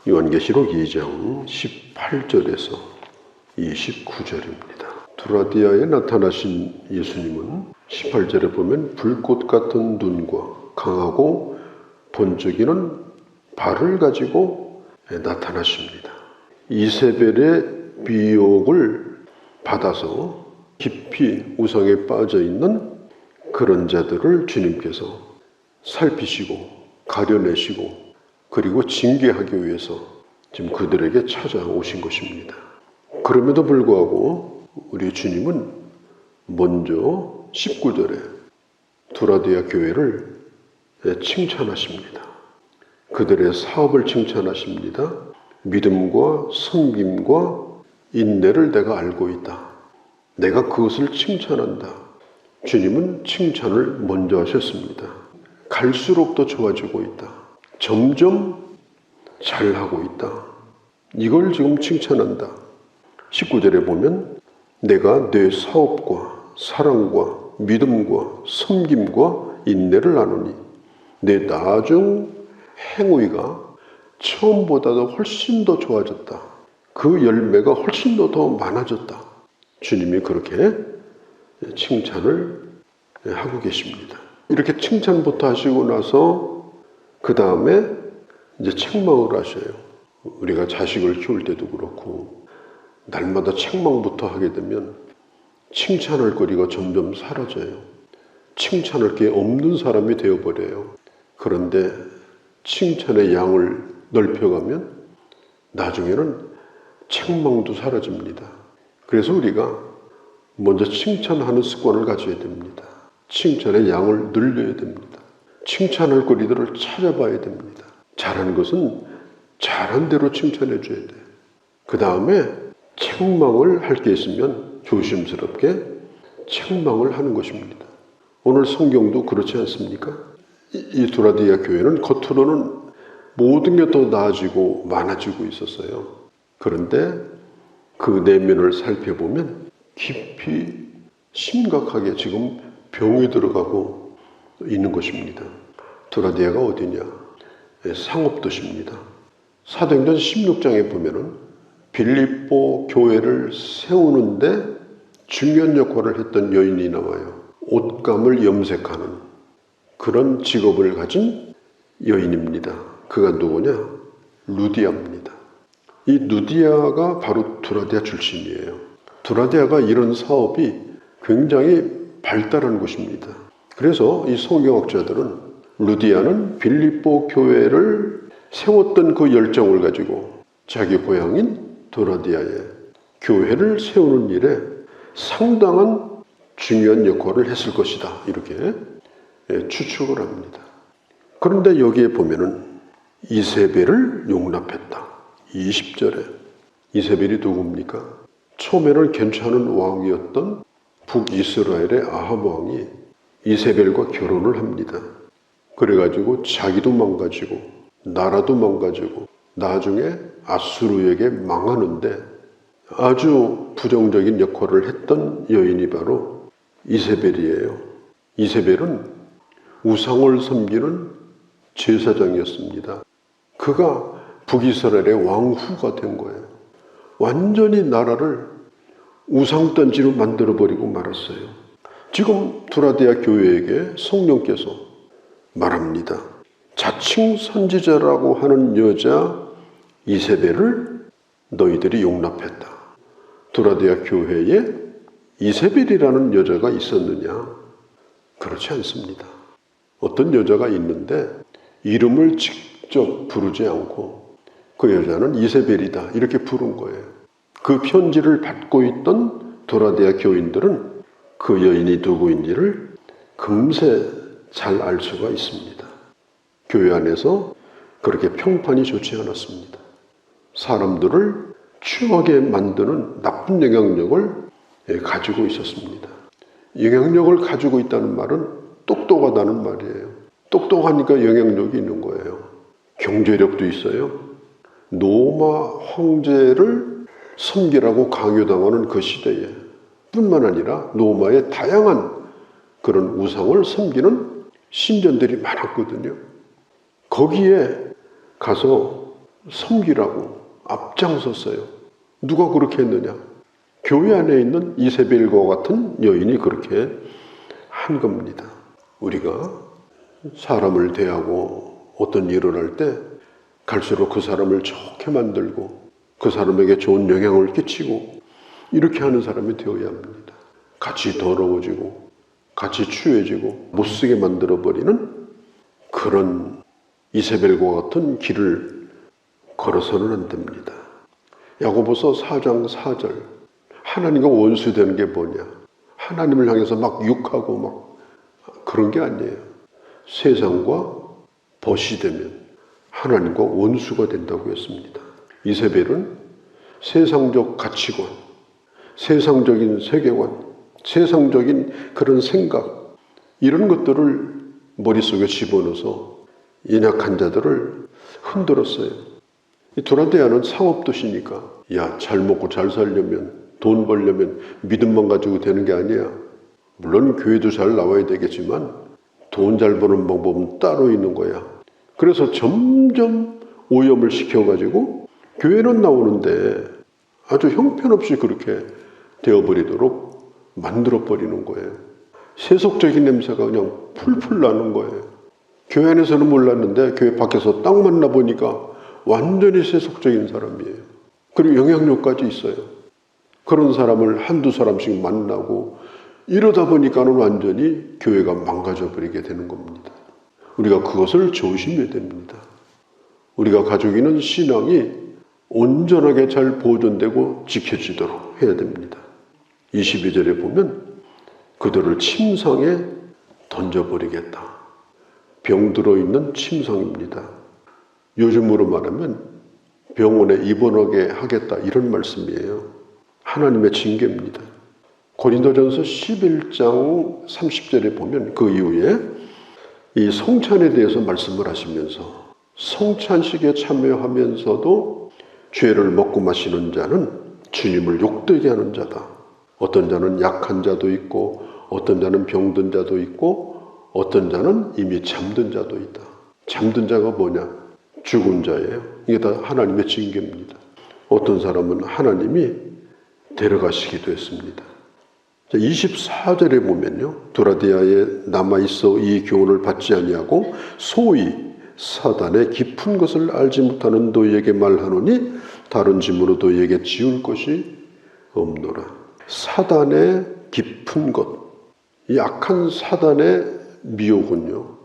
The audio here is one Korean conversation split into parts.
요한계시록 2장 18절에서 29절입니다. 두라디아에 나타나신 예수님은 18절에 보면 불꽃 같은 눈과 강하고 번쩍이는 발을 가지고 나타나십니다. 이세벨의 미혹을 받아서 깊이 우상에 빠져 있는 그런 자들을 주님께서 살피시고 가려내시고 그리고 징계하기 위해서 지금 그들에게 찾아오신 것입니다. 그럼에도 불구하고 우리 주님은 먼저 19절에 두라디아 교회를 칭찬하십니다. 그들의 사업을 칭찬하십니다. 믿음과 섬김과 인내를 내가 알고 있다. 내가 그것을 칭찬한다. 주님은 칭찬을 먼저 하셨습니다. 갈수록 더 좋아지고 있다. 점점 잘하고 있다. 이걸 지금 칭찬한다. 19절에 보면 내가 내 사업과 사랑과 믿음과 섬김과 인내를 나누니 내 나중 행위가 처음보다도 훨씬 더 좋아졌다. 그 열매가 훨씬 더 많아졌다. 주님이 그렇게 칭찬을 하고 계십니다. 이렇게 칭찬부터 하시고 나서 그 다음에 이제 책망을 하셔요. 우리가 자식을 키울 때도 그렇고 날마다 책망부터 하게 되면 칭찬할 거리가 점점 사라져요. 칭찬할 게 없는 사람이 되어버려요. 그런데 칭찬의 양을 넓혀가면 나중에는 책망도 사라집니다. 그래서 우리가 먼저 칭찬하는 습관을 가져야 됩니다. 칭찬의 양을 늘려야 됩니다. 칭찬할 거리들을 찾아봐야 됩니다. 잘하는 것은 잘한 대로 칭찬해 줘야 돼요. 그 다음에 책망을 할 게 있으면 조심스럽게 책망을 하는 것입니다. 오늘 성경도 그렇지 않습니까? 이 두라디아 교회는 겉으로는 모든 게 더 나아지고 많아지고 있었어요. 그런데 그 내면을 살펴보면 깊이 심각하게 지금 병이 들어가고 있는 것입니다. 두라디아가 어디냐? 상업도시입니다. 사도행전 16장에 보면은 빌립보 교회를 세우는데 중요한 역할을 했던 여인이 나와요. 옷감을 염색하는 그런 직업을 가진 여인입니다. 그가 누구냐? 루디아입니다. 이 루디아가 바로 두라디아 출신이에요. 두라디아가 이런 사업이 굉장히 발달한 곳입니다. 그래서 이 성경학자들은 루디아는 빌립보 교회를 세웠던 그 열정을 가지고 자기 고향인 두라디아에 교회를 세우는 일에 상당한 중요한 역할을 했을 것이다. 이렇게 추측을 합니다. 그런데 여기에 보면은 이세벨을 용납했다. 20절에 이세벨이 누굽니까? 처음에는 괜찮은 왕이었던 북이스라엘의 아합 왕이 이세벨과 결혼을 합니다. 그래가지고 자기도 망가지고 나라도 망가지고 나중에 아수르에게 망하는데 아주 부정적인 역할을 했던 여인이 바로 이세벨이에요. 이세벨은 우상을 섬기는 제사장이었습니다. 그가 북이스라엘의 왕후가 된 거예요. 완전히 나라를 우상단지로 만들어버리고 말았어요. 지금 두라디아 교회에게 성령께서 말합니다. 자칭 선지자라고 하는 여자 이세벨을 너희들이 용납했다. 두라디아 교회에 이세벨이라는 여자가 있었느냐? 그렇지 않습니다. 어떤 여자가 있는데 이름을 직접 부르지 않고 그 여자는 이세벨이다 이렇게 부른 거예요. 그 편지를 받고 있던 두라디아 교인들은 그 여인이 누구인지를 금세 잘 알 수가 있습니다. 교회 안에서 그렇게 평판이 좋지 않았습니다. 사람들을 추하게 만드는 나쁜 영향력을 가지고 있었습니다. 영향력을 가지고 있다는 말은 똑똑하다는 말이에요. 똑똑하니까 영향력이 있는 거예요. 경제력도 있어요. 로마 황제를 섬기라고 강요당하는 그 시대에 뿐만 아니라 로마의 다양한 그런 우상을 섬기는 신전들이 많았거든요. 거기에 가서 섬기라고 앞장섰어요. 누가 그렇게 했느냐? 교회 안에 있는 이세벨과 같은 여인이 그렇게 한 겁니다. 우리가 사람을 대하고 어떤 일을 할 때 갈수록 그 사람을 좋게 만들고 그 사람에게 좋은 영향을 끼치고 이렇게 하는 사람이 되어야 합니다. 같이 더러워지고 같이 추해지고 못쓰게 만들어버리는 그런 이세벨과 같은 길을 걸어서는 안 됩니다. 야고보서 4장 4절 하나님과 원수되는 게 뭐냐? 하나님을 향해서 막 욕하고 막 그런 게 아니에요. 세상과 벗이 되면 하나님과 원수가 된다고 했습니다. 이세벨은 세상적 가치관, 세상적인 세계관, 세상적인 그런 생각 이런 것들을 머릿속에 집어넣어서 연약한 자들을 흔들었어요. 이 두라데아는 상업도시니까 야, 잘 먹고 잘 살려면 돈 벌려면 믿음만 가지고 되는 게 아니야. 물론 교회도 잘 나와야 되겠지만 돈 잘 버는 방법은 따로 있는 거야. 그래서 점점 오염을 시켜가지고 교회는 나오는데 아주 형편없이 그렇게 되어버리도록 만들어버리는 거예요. 세속적인 냄새가 그냥 풀풀 나는 거예요. 교회 안에서는 몰랐는데 교회 밖에서 딱 만나보니까 완전히 세속적인 사람이에요. 그리고 영향력까지 있어요. 그런 사람을 한두 사람씩 만나고 이러다 보니까는 완전히 교회가 망가져버리게 되는 겁니다. 우리가 그것을 조심해야 됩니다. 우리가 가지고 있는 신앙이 온전하게 잘 보존되고 지켜지도록 해야 됩니다. 22절에 보면 그들을 침상에 던져버리겠다. 병들어 있는 침상입니다. 요즘으로 말하면 병원에 입원하게 하겠다 이런 말씀이에요. 하나님의 징계입니다. 고린도전서 11장 30절에 보면 그 이후에 이 성찬에 대해서 말씀을 하시면서 성찬식에 참여하면서도 죄를 먹고 마시는 자는 주님을 욕되게 하는 자다. 어떤 자는 약한 자도 있고 어떤 자는 병든 자도 있고 어떤 자는 이미 잠든 자도 있다. 잠든 자가 뭐냐? 죽은 자예요. 이게 다 하나님의 징계입니다. 어떤 사람은 하나님이 데려가시기도 했습니다. 24절에 보면요. 두라데아에 남아있어 이 교훈을 받지 아니하고 소위 사단의 깊은 것을 알지 못하는 너희에게 말하노니 다른 짐으로 너희에게 지울 것이 없노라. 사단의 깊은 것, 이 악한 사단의 미혹은요.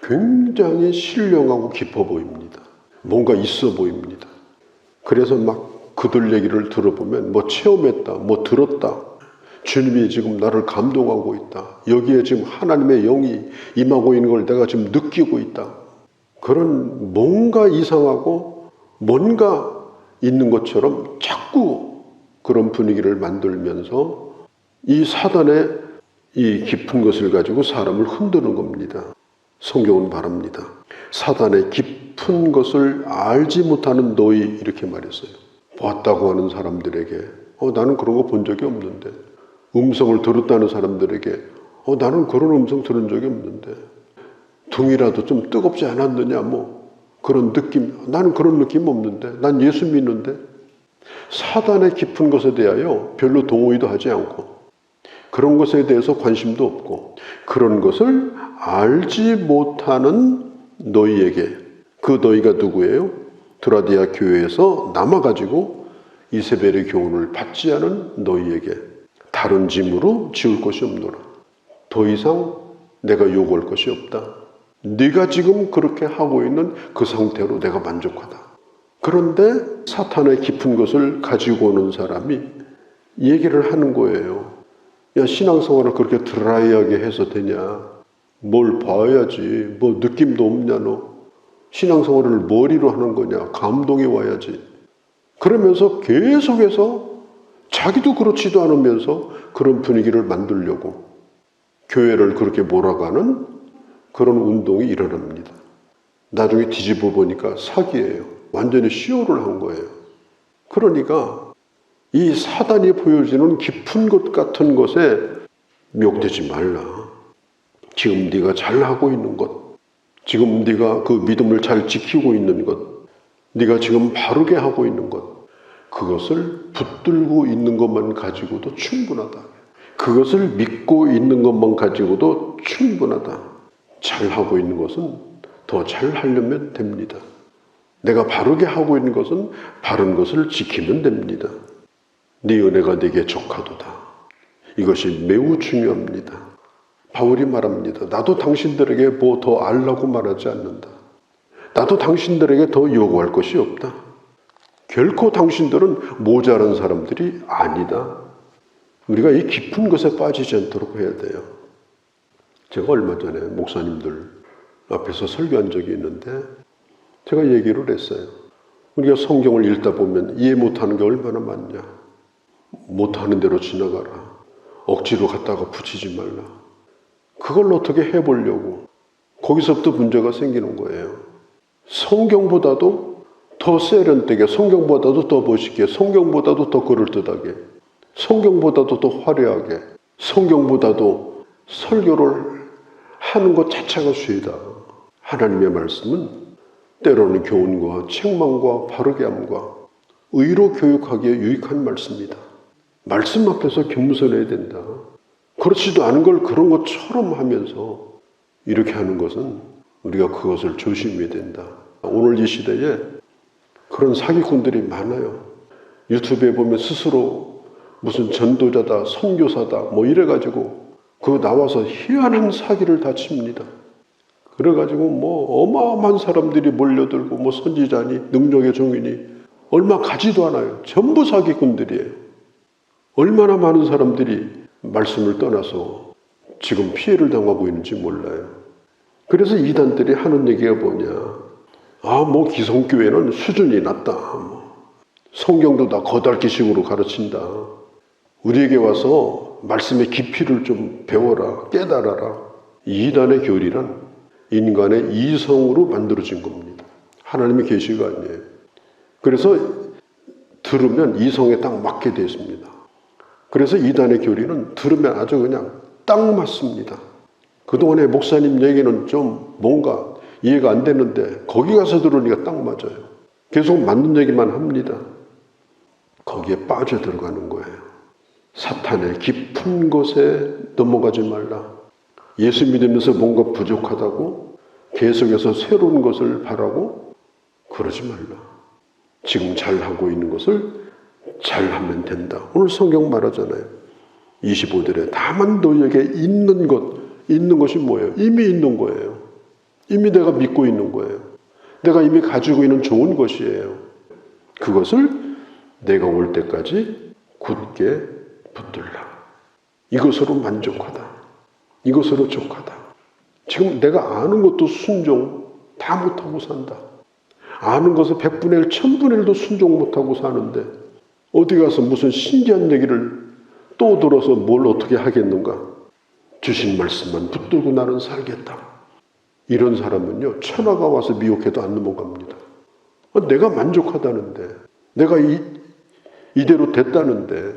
굉장히 신령하고 깊어 보입니다. 뭔가 있어 보입니다. 그래서 막 그들 얘기를 들어보면 뭐 체험했다, 뭐 들었다. 주님이 지금 나를 감동하고 있다. 여기에 지금 하나님의 영이 임하고 있는 걸 내가 지금 느끼고 있다. 그런 뭔가 이상하고 뭔가 있는 것처럼 자꾸 그런 분위기를 만들면서 이 사단의 이 깊은 것을 가지고 사람을 흔드는 겁니다. 성경은 말합니다. 사단의 깊은 것을 알지 못하는 너희 이렇게 말했어요. 봤다고 하는 사람들에게 나는 그런 거 본 적이 없는데 음성을 들었다는 사람들에게 나는 그런 음성 들은 적이 없는데 등이라도 좀 뜨겁지 않았느냐 뭐 그런 느낌 나는 그런 느낌 없는데 난 예수 믿는데 사단의 깊은 것에 대하여 별로 동의도 하지 않고 그런 것에 대해서 관심도 없고 그런 것을 알지 못하는 너희에게 그 너희가 누구예요? 두라데아 교회에서 남아가지고 이세벨의 교훈을 받지 않은 너희에게 다른 짐으로 지울 것이 없노라. 더 이상 내가 요구할 것이 없다. 네가 지금 그렇게 하고 있는 그 상태로 내가 만족하다. 그런데 사탄의 깊은 것을 가지고 오는 사람이 얘기를 하는 거예요. 야, 신앙생활을 그렇게 드라이하게 해서 되냐? 뭘 봐야지. 뭐 느낌도 없냐 너. 신앙생활을 머리로 하는 거냐? 감동이 와야지. 그러면서 계속해서 자기도 그렇지도 않으면서 그런 분위기를 만들려고 교회를 그렇게 몰아가는 그런 운동이 일어납니다. 나중에 뒤집어 보니까 사기예요. 완전히 시효를 한 거예요. 그러니까 이 사단이 보여주는 깊은 것 같은 것에 미혹되지 말라. 지금 네가 잘하고 있는 것, 지금 네가 그 믿음을 잘 지키고 있는 것, 네가 지금 바르게 하고 있는 것, 그것을 붙들고 있는 것만 가지고도 충분하다. 그것을 믿고 있는 것만 가지고도 충분하다. 잘하고 있는 것은 더 잘하려면 됩니다. 내가 바르게 하고 있는 것은 바른 것을 지키면 됩니다. 네 은혜가 내게 족하도다. 이것이 매우 중요합니다. 바울이 말합니다. 나도 당신들에게 뭐 더 알라고 말하지 않는다. 나도 당신들에게 더 요구할 것이 없다. 결코 당신들은 모자란 사람들이 아니다. 우리가 이 깊은 것에 빠지지 않도록 해야 돼요. 제가 얼마 전에 목사님들 앞에서 설교한 적이 있는데 제가 얘기를 했어요. 우리가 성경을 읽다 보면 이해 못하는 게 얼마나 많냐. 못하는 대로 지나가라. 억지로 갖다가 붙이지 말라. 그걸 어떻게 해보려고. 거기서부터 문제가 생기는 거예요. 성경보다도 더 세련되게, 성경보다도 더 멋있게, 성경보다도 더 그럴듯하게, 성경보다도 더 화려하게, 성경보다도 설교를 하는 것 자체가 죄다. 하나님의 말씀은 때로는 교훈과 책망과 바르게 함과 의로 교육하기에 유익한 말씀이다. 말씀 앞에서 겸손해야 된다. 그렇지도 않은 걸 그런 것처럼 하면서 이렇게 하는 것은 우리가 그것을 조심해야 된다. 오늘 이 시대에 그런 사기꾼들이 많아요. 유튜브에 보면 스스로 무슨 전도자다, 선교사다 뭐 이래가지고 그거 나와서 희한한 사기를 다 칩니다. 그래가지고 뭐 어마어마한 사람들이 몰려들고 뭐 선지자니 능력의 종이니 얼마 가지도 않아요. 전부 사기꾼들이에요. 얼마나 많은 사람들이 말씀을 떠나서 지금 피해를 당하고 있는지 몰라요. 그래서 이단들이 하는 얘기가 뭐냐. 뭐 기성교회는 수준이 낮다. 성경도 다 거달기식으로 가르친다. 우리에게 와서 말씀의 깊이를 좀 배워라. 깨달아라. 이단의 교리란 인간의 이성으로 만들어진 겁니다. 하나님의 계시가 아니에요. 그래서 들으면 이성에 딱 맞게 되어 있습니다. 그래서 이단의 교리는 들으면 아주 그냥 딱 맞습니다. 그동안에 목사님 얘기는 좀 뭔가 이해가 안 되는데 거기 가서 들으니까 딱 맞아요. 계속 맞는 얘기만 합니다. 거기에 빠져 들어가는 거예요. 사탄의 깊은 곳에 넘어가지 말라. 예수 믿으면서 뭔가 부족하다고 계속해서 새로운 것을 바라고 그러지 말라. 지금 잘하고 있는 것을 잘하면 된다. 오늘 성경 말하잖아요. 25절에 다만 너에게 있는 것이 뭐예요? 이미 있는 거예요. 이미 내가 믿고 있는 거예요. 내가 이미 가지고 있는 좋은 것이에요. 그것을 내가 올 때까지 굳게 붙들라. 이것으로 만족하다. 이것으로 족하다. 지금 내가 아는 것도 순종 다 못하고 산다. 아는 것을 100분의 1, 1000분의 1도 순종 못하고 사는데 어디 가서 무슨 신기한 얘기를 또 들어서 뭘 어떻게 하겠는가. 주신 말씀만 붙들고 나는 살겠다. 이런 사람은요, 천하가 와서 미혹해도 안 넘어갑니다. 내가 만족하다는데, 내가 이대로 됐다는데,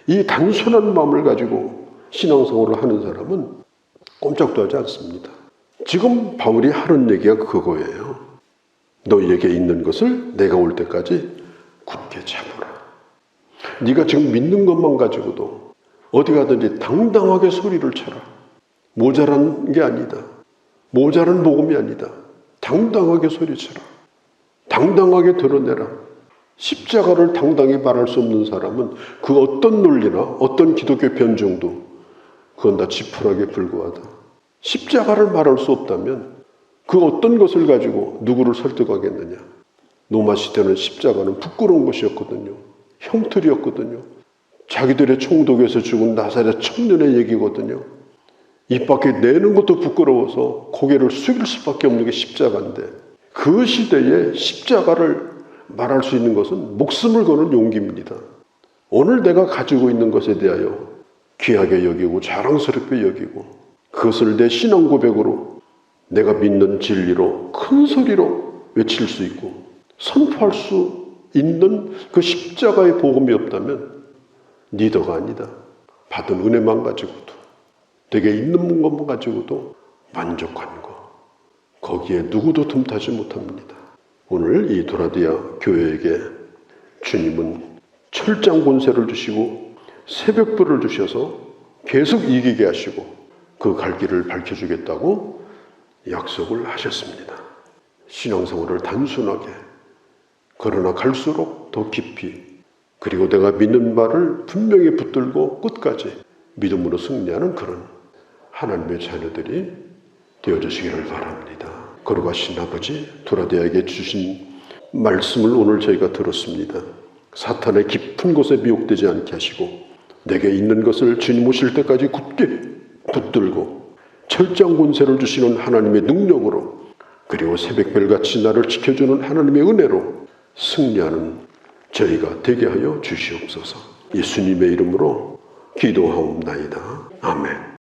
이 단순한 마음을 가지고 신앙생활을 하는 사람은 꼼짝도 하지 않습니다. 지금 바울이 하는 얘기가 그거예요. 너희에게 있는 것을 내가 올 때까지 굳게 잡으라. 네가 지금 믿는 것만 가지고도 어디 가든지 당당하게 소리를 쳐라. 모자란 게 아니다. 모자란 복음이 아니다. 당당하게 소리쳐라. 당당하게 드러내라. 십자가를 당당히 말할 수 없는 사람은 그 어떤 논리나 어떤 기독교 변종도 그건 다 지푸라기에 불과하다. 십자가를 말할 수 없다면 그 어떤 것을 가지고 누구를 설득하겠느냐. 로마 시대는 십자가는 부끄러운 것이었거든요. 형틀이었거든요. 자기들의 총독에서 죽은 나사렛 청년의 얘기거든요. 입 밖에 내는 것도 부끄러워서 고개를 숙일 수밖에 없는 게 십자가인데 그 시대에 십자가를 말할 수 있는 것은 목숨을 거는 용기입니다. 오늘 내가 가지고 있는 것에 대하여 귀하게 여기고 자랑스럽게 여기고 그것을 내 신앙 고백으로 내가 믿는 진리로 큰 소리로 외칠 수 있고 선포할 수 있는 그 십자가의 복음이 없다면 리더가 아니다. 받은 은혜만 가지고도 내게 있는 것만 가지고도 만족하는 거. 거기에 누구도 틈타지 못합니다. 오늘 이 도라디아 교회에게 주님은 철장 권세를 주시고 새벽불을 주셔서 계속 이기게 하시고 그 갈 길을 밝혀주겠다고 약속을 하셨습니다. 신앙생활을 단순하게, 그러나 갈수록 더 깊이, 그리고 내가 믿는 바를 분명히 붙들고 끝까지 믿음으로 승리하는 그런 하나님의 자녀들이 되어주시기를 바랍니다. 거룩하신 아버지, 도라디아에게 주신 말씀을 오늘 저희가 들었습니다. 사탄의 깊은 곳에 미혹되지 않게 하시고 내게 있는 것을 주님 오실 때까지 굳게 붙들고 철장 권세를 주시는 하나님의 능력으로, 그리고 새벽별같이 나를 지켜주는 하나님의 은혜로 승리하는 저희가 되게 하여 주시옵소서. 예수님의 이름으로 기도하옵나이다. 아멘.